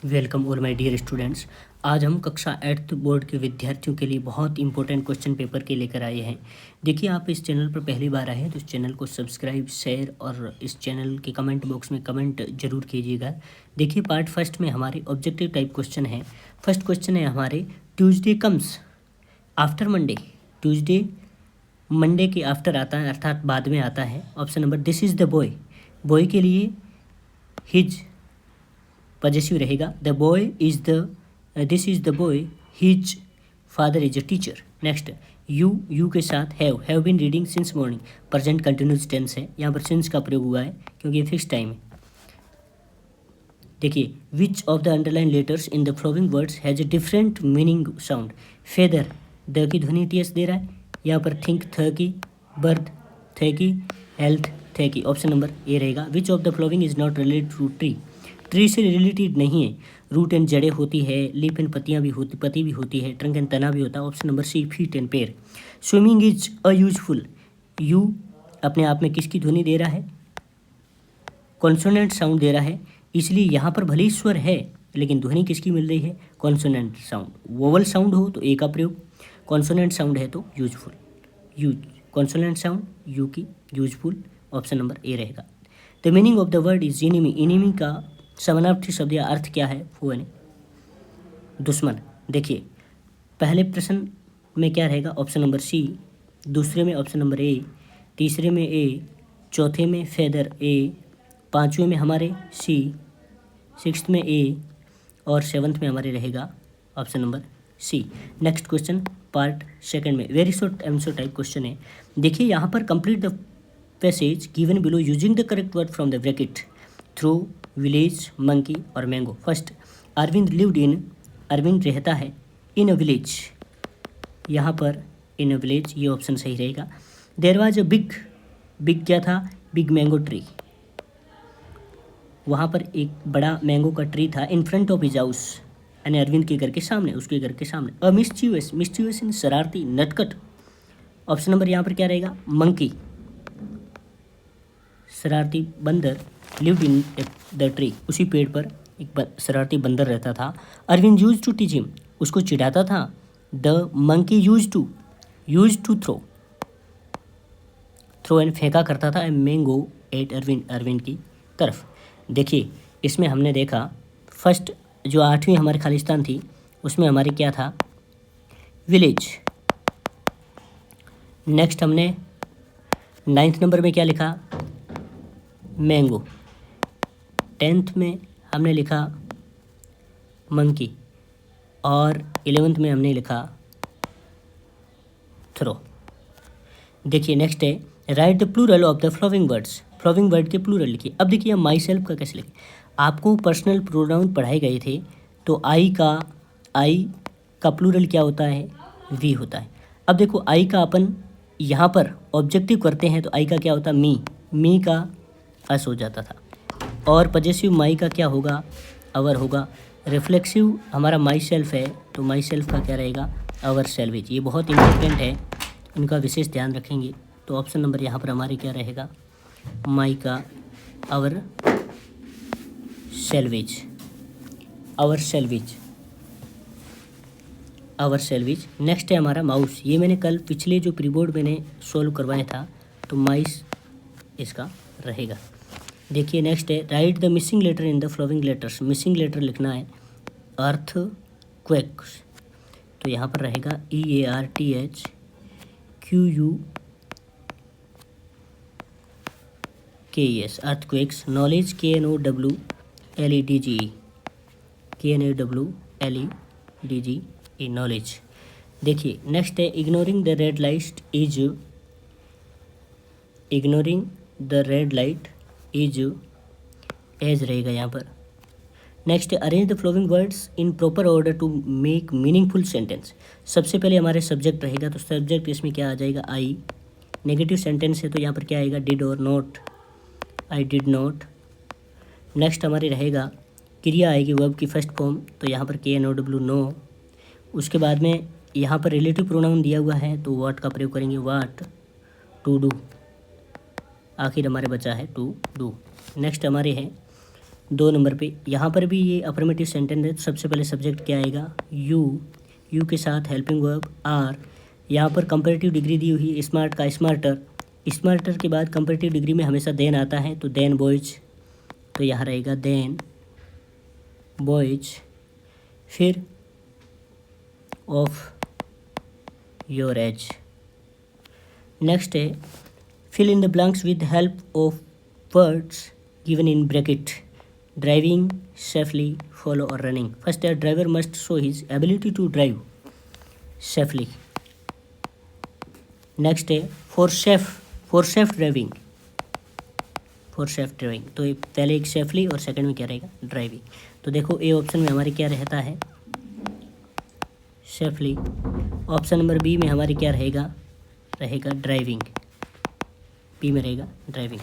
Welcome all my dear students. आज हम कक्षा 8th बोर्ड के विद्यार्थियों के लिए बहुत इंपॉर्टेंट क्वेश्चन पेपर के लेकर आए हैं। देखिए, आप इस चैनल पर पहली बार आए हैं तो इस चैनल को सब्सक्राइब, शेयर और इस चैनल के कमेंट बॉक्स में कमेंट जरूर कीजिएगा। देखिए, पार्ट फर्स्ट में हमारे ऑब्जेक्टिव टाइप क्वेश्चन है। फर्स्ट क्वेश्चन है हमारे, Tuesday comes after Monday. Tuesday Monday के आफ्टर आता है, अर्थात बाद में आता है। Option number, this is the boy. Boy के लिए हिज पॉजेसिव रहेगा। The boy is this is the boy, his father is a teacher. Next, you के साथ have been reading since morning, present continuous tense है। यहाँ पर since का प्रयोग हुआ है क्योंकि ये फिक्स टाइम है। देखिए, विच of the underline letters in the following words has a different meaning sound. Feather, the key ध्वनि टी एस दे रहा है यहाँ पर। थिंक, थ की। बर्थ, थे की। हेल्थ, थे की। ऑप्शन नंबर ए रहेगा। Which of the following is not related to tree. Tree से रिलेटेड नहीं है। रूट एंड जड़ें होती है, लीफ एंड पत्तियाँ भी होती, पत्ती भी होती है, ट्रंक एंड तना भी होता है। Option number C, feet and pair. Swimming is a useful. You अपने आप में किसकी ध्वनि दे रहा है? कॉन्सोनेंट साउंड दे रहा है, इसलिए यहाँ पर भले ही स्वर है लेकिन ध्वनि किसकी मिल रही है? Consonant sound. वोवल साउंड हो तो ए का प्रयोग, कॉन्सोनेंट साउंड है तो useful. Use consonant sound, you की, यूजफुल। ऑप्शन नंबर ए रहेगा। The meaning of the word is enemy. Enemy का समानार्थी शब्द या अर्थ क्या है? वो है दुश्मन। देखिए, पहले प्रश्न में क्या रहेगा? Option number C. दूसरे में ऑप्शन नंबर ए। तीसरे में ए। चौथे में फेदर ए। पांचवें में हमारे सी। सिक्स्थ में ए। और सेवन्थ में हमारे रहेगा option number C. Next question part second में very short answer type question है। देखिए, यहाँ पर complete the passage given below using the correct word from the bracket. Through, village, monkey और mango. First, Arvind lived in. Arvind रहता है इन a village. यहाँ पर इन अ विलेज, ये ऑप्शन सही रहेगा। There was a big, big क्या था? Big mango tree. वहाँ पर एक बड़ा मैंगो का ट्री था। In front of his house, यानी अरविंद के घर के सामने, उसके घर के सामने। अ मिस्चीवियस, मिस्चीवियस इन शरारती, नटखट। ऑप्शन नंबर यहाँ पर क्या रहेगा? मंकी, शरारती बंदर। लिव्ड इन द ट्री, उसी पेड़ पर एक शरारती बंदर रहता था। Arvind use to teach him, उसको चिढ़ाता था। The monkey use to throw, throw and फेंका करता था मैंगो एट अरविंद, अरविंद की तरफ। देखिए, इसमें हमने देखा फर्स्ट जो 8वीं हमारी खालिस्तान थी उसमें हमारे क्या था? विलेज। नेक्स्ट हमने 9th नंबर में क्या लिखा? मैंगो। 10th में हमने लिखा मंकी और 11th में हमने लिखा थ्रो। देखिए, नेक्स्ट है write the plural of the following words. Following word के प्लूरल लिखिए। अब देखिए, माई सेल्फ का कैसे लिखें? आपको पर्सनल प्रोनाउन पढ़ाए गए थे तो आई का प्लूरल क्या होता है? वी होता है। अब देखो, आई का अपन यहाँ पर ऑब्जेक्टिव करते हैं तो आई का क्या होता? मी का अस हो जाता था। और पॉजेसिव माई का क्या होगा? अवर होगा। रिफ्लेक्सिव हमारा माई सेल्फ है तो माई सेल्फ का क्या रहेगा? अवर सेल्वेज। ये बहुत इंपॉर्टेंट है, इनका विशेष ध्यान रखेंगे। तो ऑप्शन नंबर यहाँ पर हमारे क्या रहेगा? माई का अवर सेल्वेज, अवर सेल्वेज, अवर सेल्वेज। नेक्स्ट है हमारा माउस। ये मैंने कल पिछले जो प्रीबोर्ड मैंने सोल्व करवाया था तो माइस इसका रहेगा। देखिए, नेक्स्ट है write the missing letter in the following letters. Missing letter लिखना है अर्थ क्वेक्स, तो यहाँ पर रहेगा EARTH QUKES, earthquakes. Knowledge KNOWLEDGE, knowledge. देखिए, नेक्स्ट है ignoring the red light is, ignoring the red light is age रहेगा यहाँ पर। नेक्स्ट है arrange the following words in proper order to make meaningful sentence. सबसे पहले हमारे सब्जेक्ट रहेगा तो सब्जेक्ट इसमें क्या आ जाएगा? आई। नेगेटिव सेंटेंस है तो यहाँ पर क्या आएगा? डिड और not, I did not. Next हमारी रहेगा क्रिया आएगी वर्ब की फर्स्ट फॉर्म, तो यहाँ पर KNOW, नो। उसके बाद में यहाँ पर रिलेटिव प्रोनाउन दिया हुआ है तो व्हाट का प्रयोग करेंगे? What, to do. आखिर हमारे बचा है टू डू। नेक्स्ट हमारे हैं 2 नंबर पे यहाँ पर भी ये अफर्मेटिव सेंटेंस है, तो सबसे पहले सब्जेक्ट क्या आएगा, यू के साथ हेल्पिंग वर्ब आर। यहाँ पर कंपैरेटिव डिग्री दी हुई स्मार्ट का स्मार्टर, स्मार्टर के बाद कंपैरेटिव डिग्री में हमेशा देन आता है, तो देन बॉयज, तो यहाँ रहेगा देन बॉयज। फिर ऑफ योर एज। नेक्स्ट है fill in the blanks with help of words given in bracket, driving safely, follow और रनिंग। फर्स्ट है driver must show his ability to drive safely. Next है for safe driving, तो ये पहले एक safely और second में क्या रहेगा, ड्राइविंग। तो देखो ए ऑप्शन में हमारे क्या रहता है, सेफली। ऑप्शन नंबर बी में हमारे क्या रहेगा ड्राइविंग, बी में रहेगा ड्राइविंग।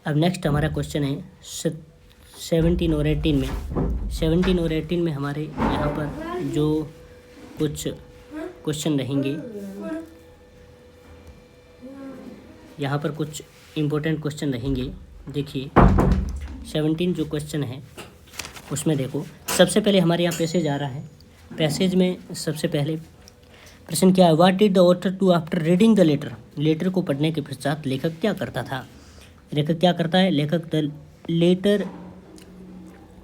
अब नेक्स्ट हमारा क्वेश्चन है 17 और 18 में। 17 और 18 में हमारे यहाँ पर जो कुछ क्वेश्चन रहेंगे, यहाँ पर कुछ इम्पोर्टेंट क्वेश्चन रहेंगे। देखिए 17 जो क्वेश्चन है उसमें देखो सबसे पहले हमारे यहाँ पैसेज आ रहा है। पैसेज में सबसे पहले प्रश्न क्या है, what did the author do after reading the letter. Letter को पढ़ने के पश्चात लेखक क्या करता था, लेखक क्या करता है, लेखक the letter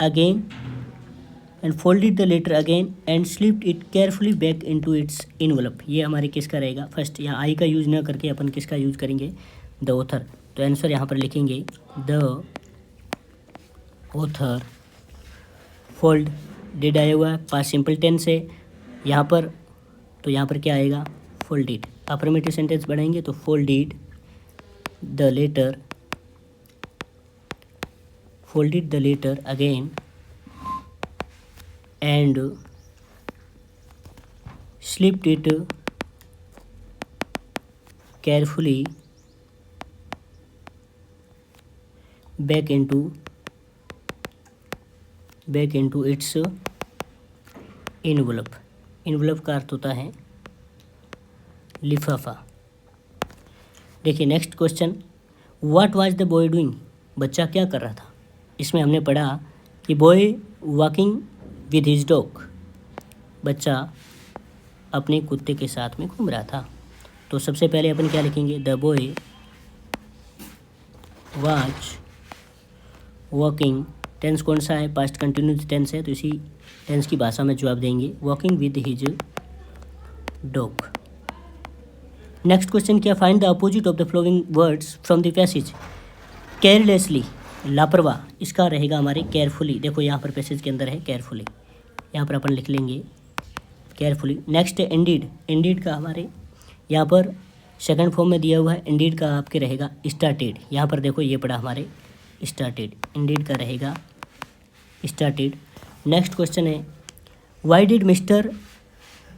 again and folded the letter again and slipped it carefully back into its envelope. ये हमारे किसका रहेगा, फर्स्ट यहाँ आई का यूज ना करके अपन किसका यूज करेंगे, द ऑथर। तो आंसर यहाँ पर लिखेंगे द ऑथर फोल्ड, डिड आया हुआ है, पास्ट सिंपल टेंस है यहाँ पर, तो यहाँ पर क्या आएगा, फोल्डेड। अफर्मेटिव सेंटेंस बढ़ाएंगे तो folded the letter again and slipped it carefully back into its envelope. Envelope का अर्थ होता है लिफाफा। देखिए next question, what was the boy doing, बच्चा क्या कर रहा था। इसमें हमने पढ़ा कि boy walking with his dog, बच्चा अपने कुत्ते के साथ में घूम रहा था। तो सबसे पहले अपन क्या लिखेंगे, the boy was walking, tense कौन सा है, पास्ट कंटिन्यूस टेंस है, तो इसी टेंस की भाषा में जवाब देंगे, walking with his dog. Next question क्या, find the opposite of the following words from the passage. Carelessly, लापरवाह, इसका रहेगा हमारे केयरफुली। देखो यहाँ पर पैसेज के अंदर है केयरफुली, यहाँ पर अपन लिख लेंगे केयरफुली। नेक्स्ट है इंडीड, इंडीड का हमारे यहाँ पर सेकंड फॉर्म में दिया हुआ है, इंडीड का आपके रहेगा स्टार्टेड। यहाँ पर देखो ये पड़ा हमारे स्टार्टेड, इंडीड का रहेगा स्टार्टेड। नेक्स्ट क्वेश्चन है, why did mister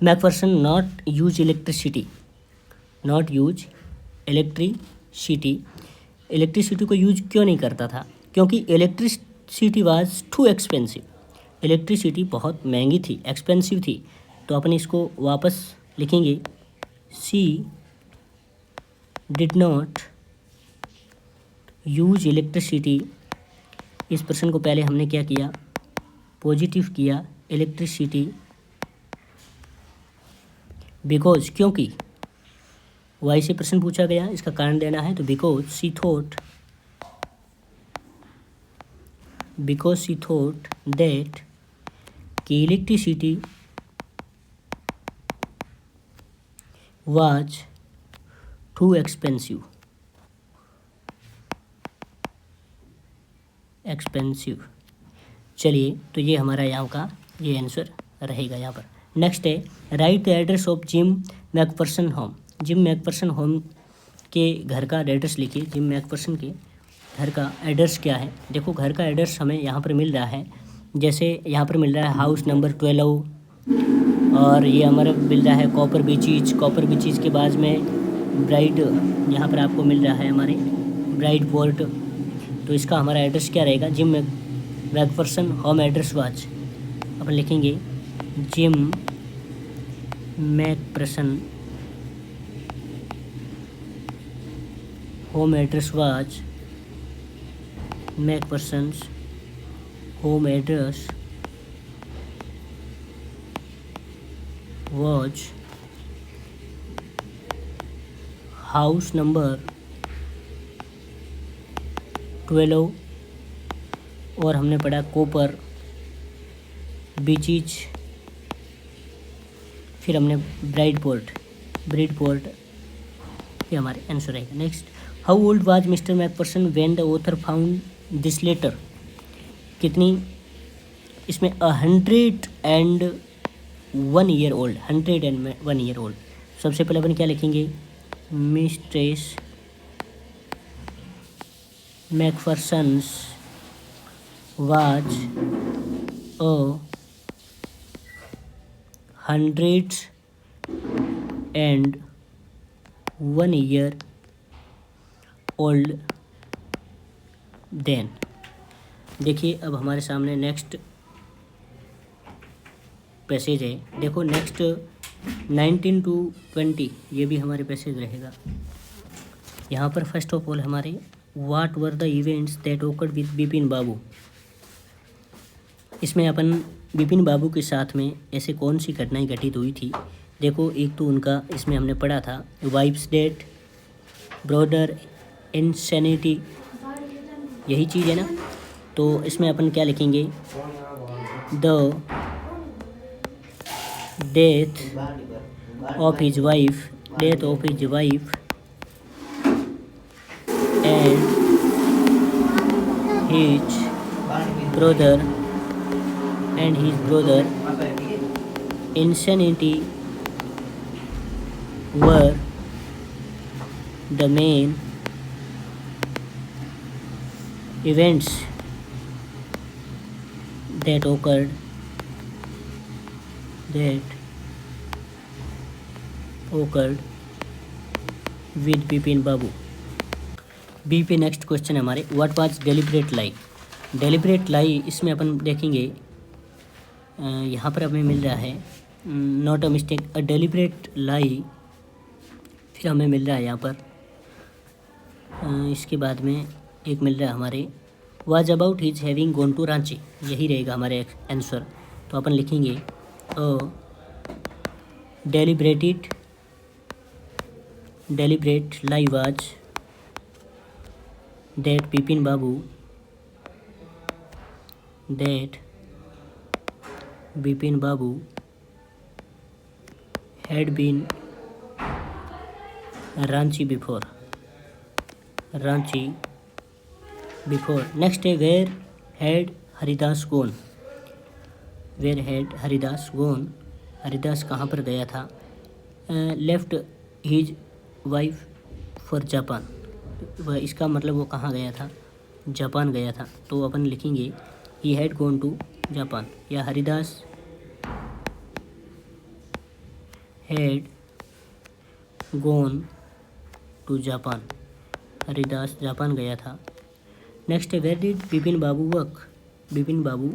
Macpherson not use electricity, not use electricity, electricity को यूज क्यों नहीं करता था, क्योंकि electricity was too expensive, electricity बहुत महंगी थी, एक्सपेंसिव थी। तो अपन इसको वापस लिखेंगे, सी डिड नॉट यूज इलेक्ट्रिसिटी। इस प्रश्न को पहले हमने क्या किया, पॉजिटिव किया, इलेक्ट्रिसिटी बिकॉज, क्योंकि वाई से प्रश्न पूछा गया, इसका कारण देना है, तो बिकॉज सी थॉट दैट कि इलेक्ट्रिसिटी वाज टू एक्सपेंसिव, चलिए तो ये हमारा यहाँ का ये आंसर रहेगा यहाँ पर। नेक्स्ट है, write the address of gym McPherson home. Gym McPherson home के घर का एड्रेस लिखिए। जिम मैकफर्सन के घर का एड्रेस क्या है, देखो घर का एड्रेस हमें यहाँ पर मिल रहा है, जैसे यहाँ पर मिल रहा है हाउस नंबर 12, और ये हमारा मिल रहा है कॉपर बीचीज के बाद में ब्राइट, यहाँ पर आपको मिल रहा है हमारे ब्राइट पोर्ट। तो इसका हमारा एड्रेस क्या रहेगा, Jim McPherson home address was, अपन लिखेंगे Jim McPherson home address was McPherson's home address was house number 12 और हमने पढ़ा कोपर बीचीज, फिर हमने ब्रिडपोर्ट, ये हमारे आंसर रहेगा। Next, how old was Mister McPherson when the author found this letter? कितनी इसमें 101 ईयर ओल्ड, 101 ईयर ओल्ड। सबसे पहले अपन क्या लिखेंगे? Mistress McPherson's was a 101 year old then. देखिए अब हमारे सामने नेक्स्ट पैसेज है। देखो नेक्स्ट 19 to 20 ये भी हमारे पैसेज रहेगा। यहाँ पर फर्स्ट ऑफ ऑल हमारे what were the events that occurred with Bipin Babu. इसमें अपन बिपिन बाबू के साथ में ऐसे कौन सी घटनाएं घटित हुई थी? देखो एक तो उनका इसमें हमने पढ़ा था वाइफ्स डेथ, ब्रॉडर इंसैनिटी, यही चीज़ है ना। तो इसमें अपन क्या लिखेंगे? The death of his wife and his brother insanity were the main events that occurred with Bipin Babu. B पे नेक्स्ट क्वेश्चन है हमारे what was deliberate lie. Deliberate lie इसमें अपन देखेंगे यहाँ पर हमें मिल रहा है not a mistake, a deliberate lie. फिर हमें मिल रहा है यहाँ पर इसके बाद में एक मिल रहा है हमारे was about his having gone to Ranchi, यही रहेगा हमारे आंसर। तो अपन लिखेंगे deliberate lie was that Bipin Babu had been Ranchi before. Next day, where had Haridas gone? Haridas कहाँ पर गया था? Left his wife for Japan. वह इसका मतलब वो कहाँ गया था? जापान गया था। तो अपन लिखेंगे he had gone to Japan, या Haridas had gone to Japan, Haridas Japan गया था। नेक्स्ट है where did Bipin Babu work? Bipin Babu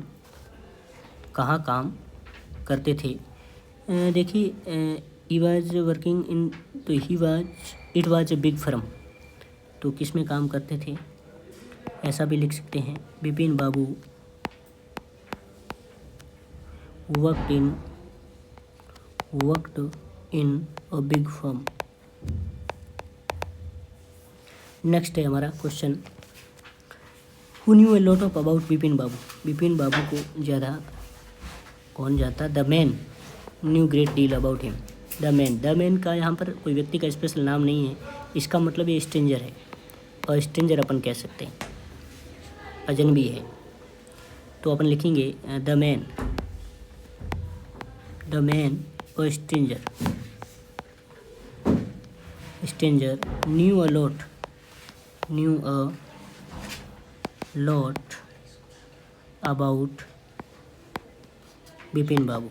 कहाँ काम करते थे? देखिए ही वाज वर्किंग इन, तो it was a big firm. तो किस में काम करते थे? ऐसा भी लिख सकते हैं Bipin Babu worked in a big firm. Next है हमारा question who knew a lot of about Bipin Babu. Bipin Babu को ज़्यादा कौन जानता? The man knew great deal about him. The man का यहाँ पर कोई व्यक्ति का स्पेशल नाम नहीं है, इसका मतलब ये स्ट्रेंजर है, और स्ट्रेंजर अपन कह सकते हैं, अजनबी है। तो अपन लिखेंगे द मैन और stranger knew a lot about Bipin Babu.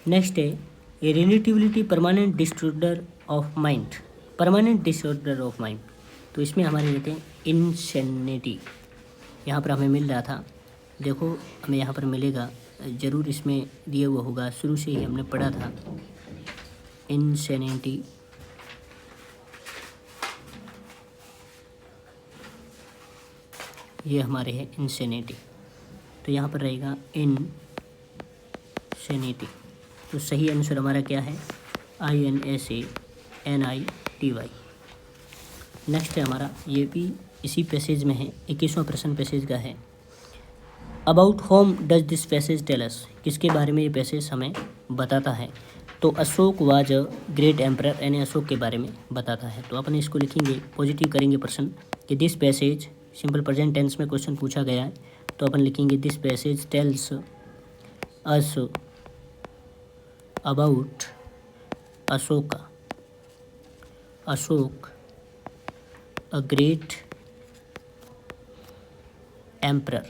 Next है a relativity permanent disorder of mind. तो इसमें हमारे रहते हैं इंसैनिटी। यहाँ पर हमें मिल रहा था, देखो हमें यहाँ पर मिलेगा ज़रूर, इसमें दिया हुआ होगा, शुरू से ही हमने पढ़ा था इंसैनिटी ये हमारे है इंसेनिटी, तो यहाँ पर रहेगा इंसेनिटी। तो सही आंसर हमारा क्या है? INSANITY। नेक्स्ट है हमारा, ये भी इसी पैसेज में है, 21वां प्रश्न पैसेज का है। About whom does this passage tell us, किसके बारे में ये पैसेज हमें बताता है? तो Ashok was a great emperor, यानी अशोक के बारे में बताता है। तो अपन इसको लिखेंगे, पॉजिटिव करेंगे प्रश्न कि this passage, simple present tense में क्वेश्चन पूछा गया है, तो अपन लिखेंगे this passage tells us about Ashoka, Ashok a great emperor.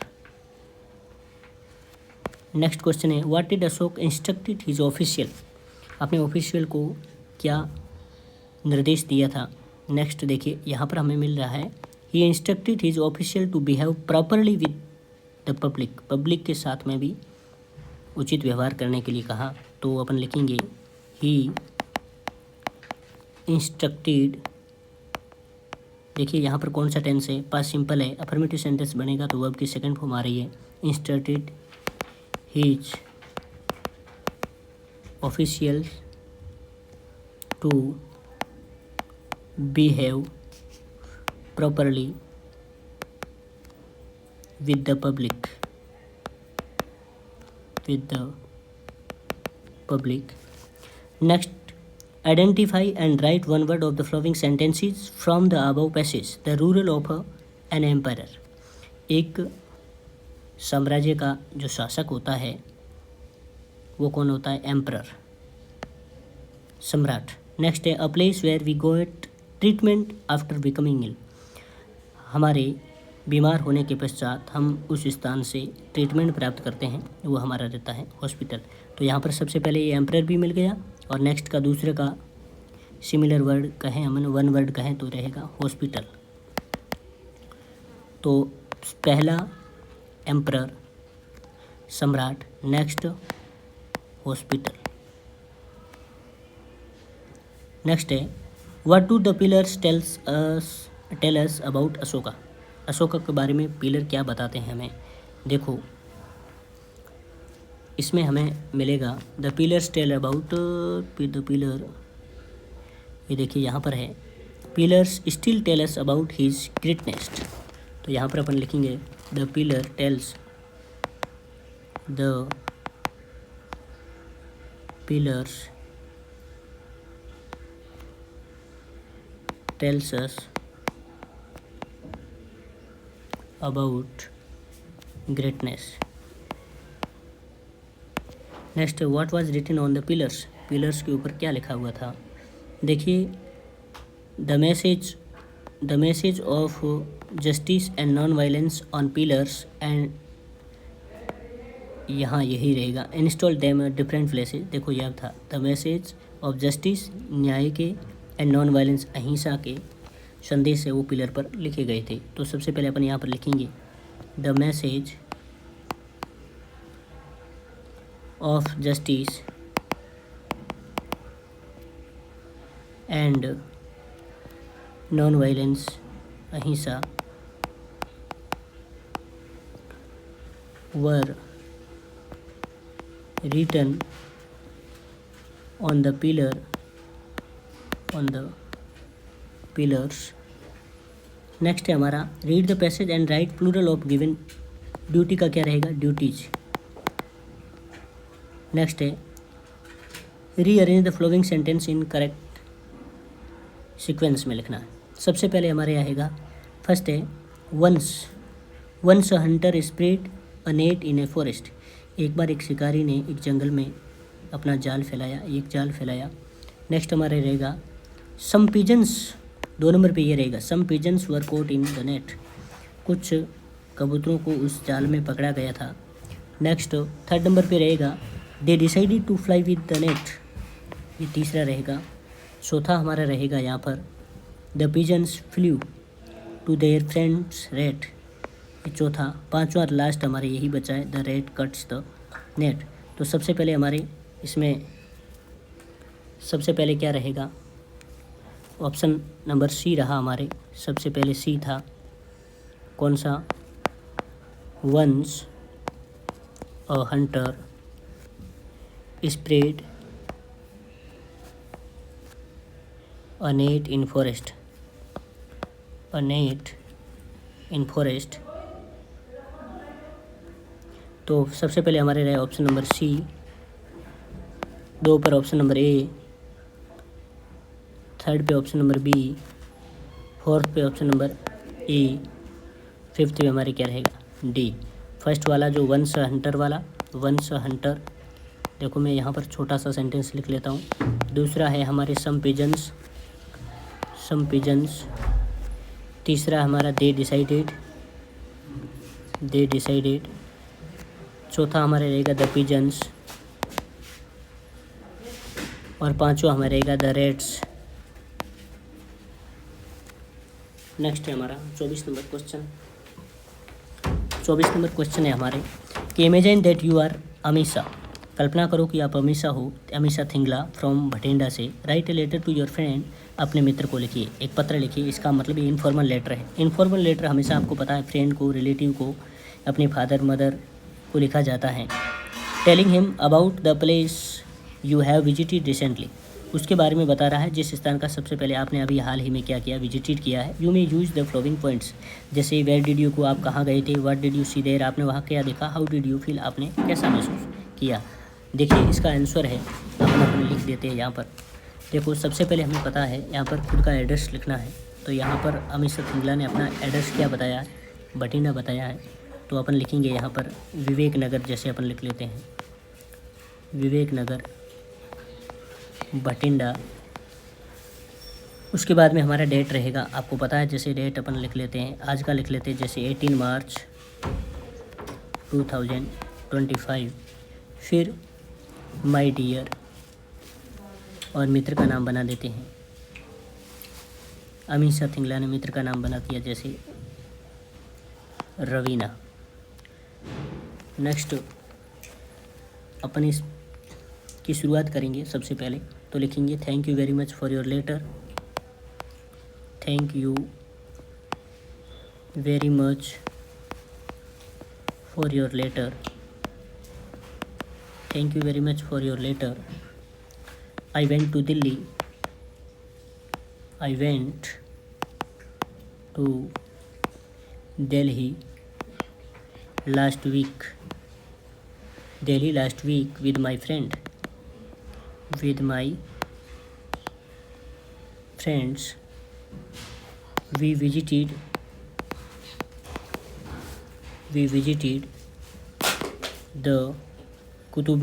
Next question है, what did Ashok instructed his official, अपने ऑफिशियल को क्या निर्देश दिया था? नेक्स्ट देखिए, यहाँ पर हमें मिल रहा है, he instructed his official to behave properly with the public, public के साथ में भी उचित व्यवहार करने के लिए कहा। तो अपन लिखेंगे ही इंस्ट्रक्टेड, देखिए यहाँ पर कौन सा टेंस है? पास्ट सिंपल है, अफर्मेटिव सेंटेंस बनेगा तो वर्ब की सेकंड फॉर्म आ रही है। Instructed his official to behave properly with the public, with the public. Next, identify and write one word of the following sentences from the above passage. The rule of an emperor, एक साम्राज्य का जो शासक होता है वो कौन होता है? एम्परर, सम्राट। नेक्स्ट है, a place where we got treatment after becoming ill, हमारे बीमार होने के पश्चात हम उस स्थान से ट्रीटमेंट प्राप्त करते हैं, वो हमारा रहता है हॉस्पिटल। तो यहाँ पर सबसे पहले ये एम्परर भी मिल गया, और नेक्स्ट का दूसरे का सिमिलर वर्ड कहें, हम वन वर्ड कहें तो रहेगा हॉस्पिटल। तो पहला एम्परर, सम्राट, नेक्स्ट हॉस्पिटल। नेक्स्ट है, what do the pillars tell us about Ashoka, Ashoka के बारे में पिलर क्या बताते हैं हमें? देखो इसमें हमें मिलेगा the pillars tell about the pillar, ये देखिए यहाँ पर है, pillars still tell us about his greatness. तो यहाँ पर अपन लिखेंगे the pillar tells, the pillars tells us about greatness. Next, what was written on the pillars, pillars के ऊपर क्या लिखा हुआ था? देखिए, the message of justice and non violence on pillars, and यहाँ यही रहेगा, इंस्टॉल देम डिफरेंट प्लेसेस। देखो यह था द मैसेज ऑफ जस्टिस, न्याय के, एंड नॉन वायलेंस, अहिंसा के संदेश है वो पिलर पर लिखे गए थे। तो सबसे पहले अपन यहाँ पर लिखेंगे the message of justice and non violence, अहिंसा, were written on the pillars. Next है हमारा, read the passage and write plural of given duty का क्या रहेगा? ड्यूटीज। नेक्स्ट है, rearrange the following sentence in correct sequence में लिखना है। सबसे पहले हमारे आएगा, फर्स्ट है, once a hunter spread a net in a forest, एक बार एक शिकारी ने एक जंगल में अपना जाल फैलाया, एक जाल फैलाया। नेक्स्ट हमारे रहेगा, सम पिजन्स, 2 नंबर पे ये रहेगा, some pigeons were caught in the net, कुछ कबूतरों को उस जाल में पकड़ा गया था। नेक्स्ट 3rd नंबर पे रहेगा, they decided to fly with the net, ये तीसरा रहेगा। चौथा हमारा रहेगा यहाँ पर, the pigeons flew to their friends rat, ये चौथा। 5वां लास्ट हमारे यही बचा है, the rat cuts the net. तो सबसे पहले हमारे इसमें सबसे पहले क्या रहेगा? ऑप्शन नंबर सी रहा हमारे, सबसे पहले सी था, कौन सा? once a hunter spread a net in forest. A net in forest. तो सबसे पहले हमारे रहे ऑप्शन नंबर सी, 2 पर ऑप्शन नंबर ए, 3rd पे ऑप्शन नंबर बी, 4th पे ऑप्शन नंबर ई, 5th पे हमारे क्या रहेगा डी। फर्स्ट वाला जो वंस हंटर वाला, वंस हंटर, देखो मैं यहाँ पर छोटा सा सेंटेंस लिख लेता हूँ। दूसरा है हमारे सम पिजन्स, तीसरा हमारा दे डिसाइडेड, चौथा हमारा रहेगा द पिजन्स, और पांचवा हमारा रहेगा द रेट्स। नेक्स्ट है हमारा 24 नंबर क्वेश्चन। 24 नंबर क्वेश्चन है हमारे कि imagine that you are Amisha. कल्पना करो कि आप अमीषा हो, अमीषा थिंगला फ्रॉम भटिंडा से। Write a letter to your friend, अपने मित्र को लिखिए, एक पत्र लिखिए। इसका मतलब ये इनफॉर्मल लेटर है। इनफॉर्मल लेटर हमेशा आपको पता है फ्रेंड को, रिलेटिव को, अपने फादर मदर को लिखा जाता है। Telling him about the place you have visited recently, उसके बारे में बता रहा है जिस स्थान का सबसे पहले आपने अभी हाल ही में क्या किया, विजिटेड किया है। You may use the following points, जैसे वेयर डिड यू को आप कहाँ गए थे, what did you see there आपने वहाँ क्या देखा, हाउ डिड यू फील आपने कैसा महसूस किया। देखिए इसका आंसर है, अपन लिख देते हैं यहाँ पर। देखो सबसे पहले हमें पता है यहाँ पर खुद का एड्रेस लिखना है। तो यहाँ पर अमीषा थिंगला ने अपना एड्रेस क्या बताया है, भटिंडा बताया है। तो अपन लिखेंगे यहाँ पर विवेक नगर, जैसे अपन लिख लेते हैं विवेक नगर भटिंडा। उसके बाद में हमारा डेट रहेगा, आपको पता है जैसे डेट अपन लिख लेते हैं, आज का लिख लेते हैं जैसे 18 मार्च 2025। फिर माय डियर, और मित्र का नाम बना देते हैं। अमीषा थिंगला ने मित्र का नाम बना दिया जैसे रवीना। नेक्स्ट अपन इस की शुरुआत करेंगे। सबसे पहले तो लिखेंगे thank you very much for your letter, thank you very much for your letter, thank you very much for your letter. I went to Delhi, I went to Delhi last week, Delhi last week with my friend, with my friends. We visited the Qutub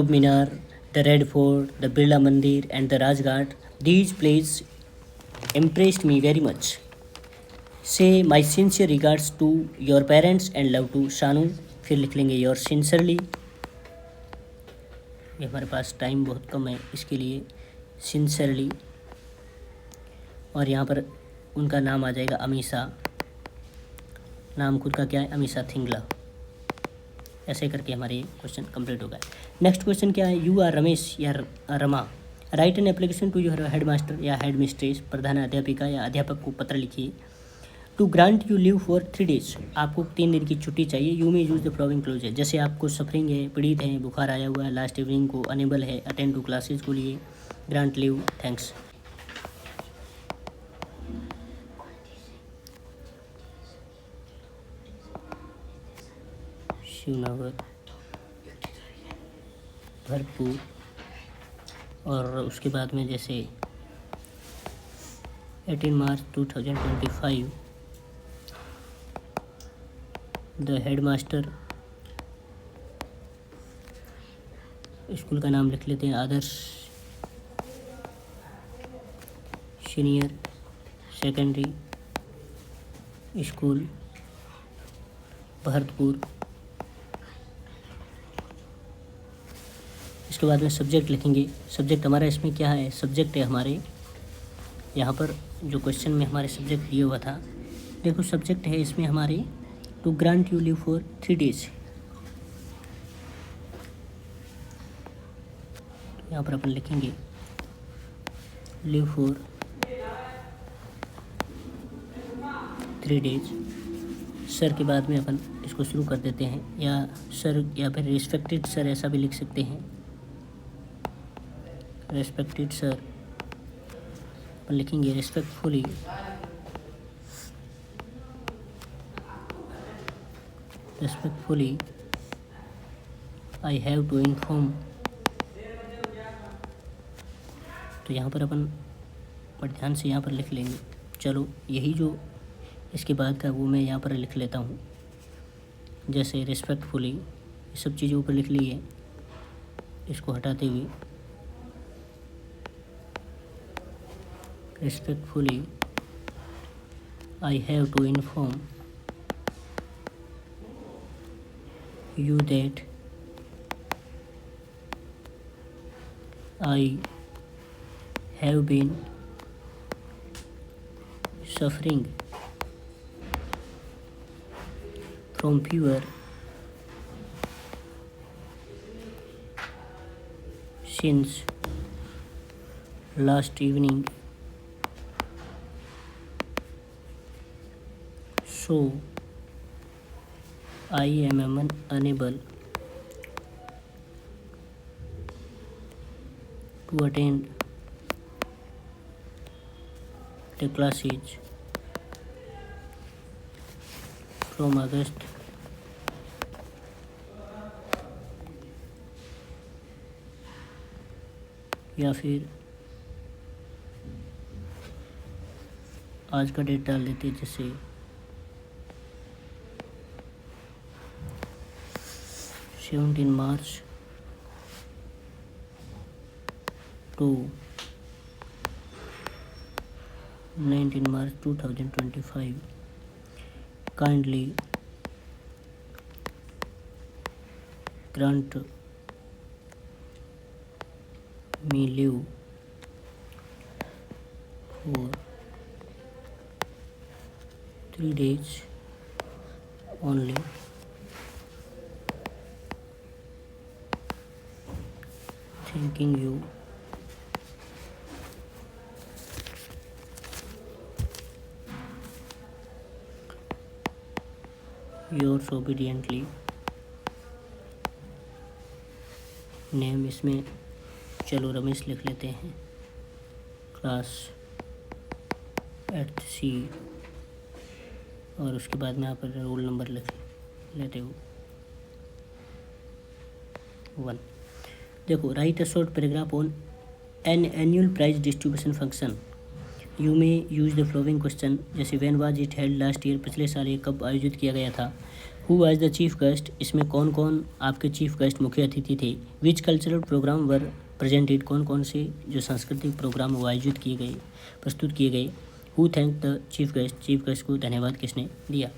Minar, the Red Fort, the Birla Mandir and the Rajghat. These places impressed me very much. Say my sincere regards to your parents and love to Shanu. फिर लिख लेंगे yours sincerely। ये हमारे पास time बहुत कम है इसके लिए sincerely। और यहाँ पर उनका नाम आ जाएगा अमीषा, नाम खुद का क्या है अमीषा थिंगला। ऐसे करके हमारे क्वेश्चन कंप्लीट हो गए। नेक्स्ट क्वेश्चन क्या है, यू आर रमेश या Rama. Write an application to your head master या हेड मिस्ट्रेस, प्रधान अध्यापिका या अध्यापक को पत्र लिखिए। To grant you leave for 3 days, आपको 3 दिन की छुट्टी चाहिए। You may use the following clues है, जैसे आपको सफरिंग है, पीड़ित है, बुखार आया हुआ है, लास्ट इवनिंग को, अनेबल है, अटेंड टू क्लासेज को लिए, grant leave, thanks. Shivnagar, Bharatpur, और उसके बाद में जैसे 18 मार्च 2025 द हेडमास्टर, स्कूल का नाम लिख लेते हैं आदर्श सीनियर सेकेंडरी स्कूल भरतपुर। इसके बाद में सब्जेक्ट लिखेंगे। सब्जेक्ट हमारा इसमें क्या है, सब्जेक्ट है हमारे यहाँ पर जो क्वेश्चन में हमारे सब्जेक्ट दिया हुआ था, देखो सब्जेक्ट है इसमें हमारे to grant you leave for 3 days। यहाँ पर अपन लिखेंगे लीव फॉर 3 days। सर के बाद में अपन इसको शुरू कर देते हैं, या सर या फिर रिस्पेक्टेड सर ऐसा भी लिख सकते हैं। रेस्पेक्टेड सर अपन लिखेंगे respectfully. Respectfully I have to inform. तो यहाँ पर अपन बड़े ध्यान से यहाँ पर लिख लेंगे। चलो यही जो इसके बाद का वो मैं यहाँ पर लिख लेता हूँ, जैसे रिस्पेक्टफुली, ये सब चीज़ें ऊपर लिख ली है। इसको हटाते हुए respectfully I have to inform you that I have been suffering from fever since last evening, so I am unable to attend the classes from August या फिर आज का डेट डाल देते, जैसे 17 March to 19 March 2025. Kindly grant me leave for 3 days only. Thanking you. Yours obediently. Name इसमें चलो रमेश लिख लेते हैं। क्लास 8th C, और उसके बाद में यहाँ पर रोल नंबर लिख लेते हो 1। देखो, write a short paragraph on an annual prize distribution function. You may use the following question, जैसे when was it held last year, पिछले साल ये कब आयोजित किया गया था। Who was the chief guest, इसमें कौन कौन आपके चीफ गेस्ट मुख्य अतिथि थे। Which cultural program were presented, कौन कौन से जो सांस्कृतिक प्रोग्राम वो आयोजित किए गए, प्रस्तुत किए गए। Who thank the chief guest, chief guest को धन्यवाद किसने दिया।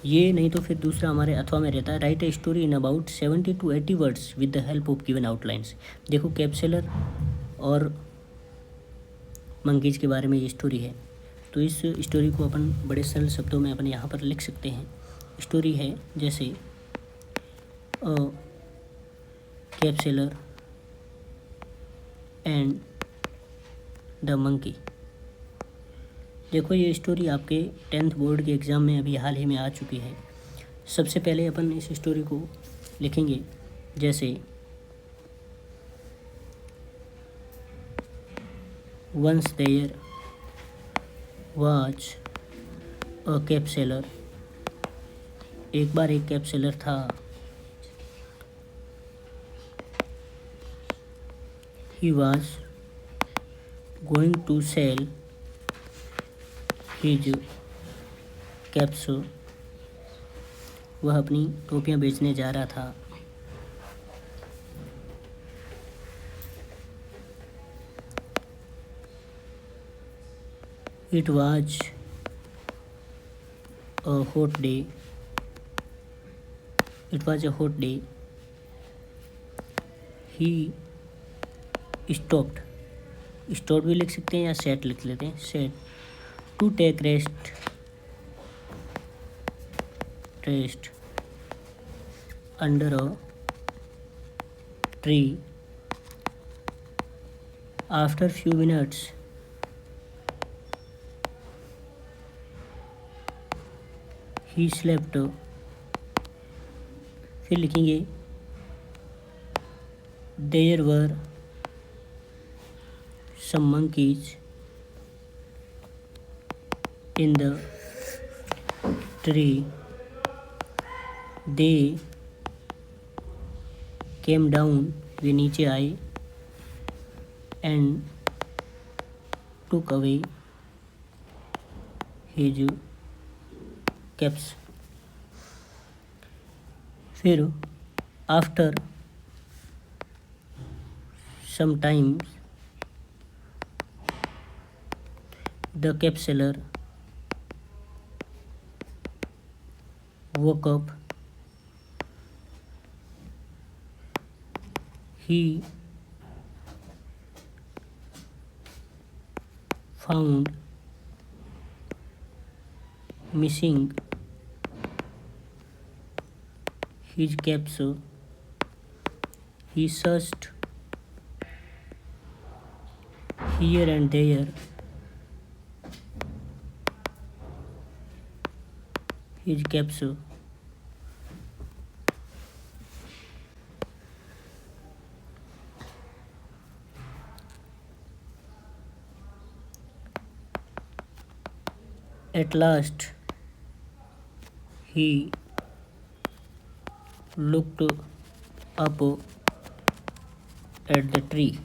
ये नहीं तो फिर दूसरा हमारे अथवा में रहता है, right a story in about 70 to 80 words with the help of given outlines. देखो, कैप्सेलर और मंकीज के बारे में ये स्टोरी है, तो इस स्टोरी को अपन बड़े सरल शब्दों में अपन यहाँ पर लिख सकते हैं। स्टोरी है जैसे कैप्सेलर एंड द मंकी। देखो, ये स्टोरी आपके 10th बोर्ड के एग्ज़ाम में अभी हाल ही में आ चुकी है। सबसे पहले अपन इस स्टोरी को लिखेंगे जैसे once there was a cap seller, एक बार एक कैप्सेलर था। He was going to sell his caps, वह अपनी टोपियाँ बेचने जा रहा था। It was a hot day, it was a hot day. He stopped, stop भी लिख सकते हैं या सेट लिख लेते हैं, sat to take rest under a tree. After few minutes he slept, फिर लिखेंगे there were some monkeys in the tree, they came down, वे नीचे आए, and took away his caps. फिर after some time the cap seller woke up. He found missing his caps. He searched here and there. His caps. At last, he looked up at the tree.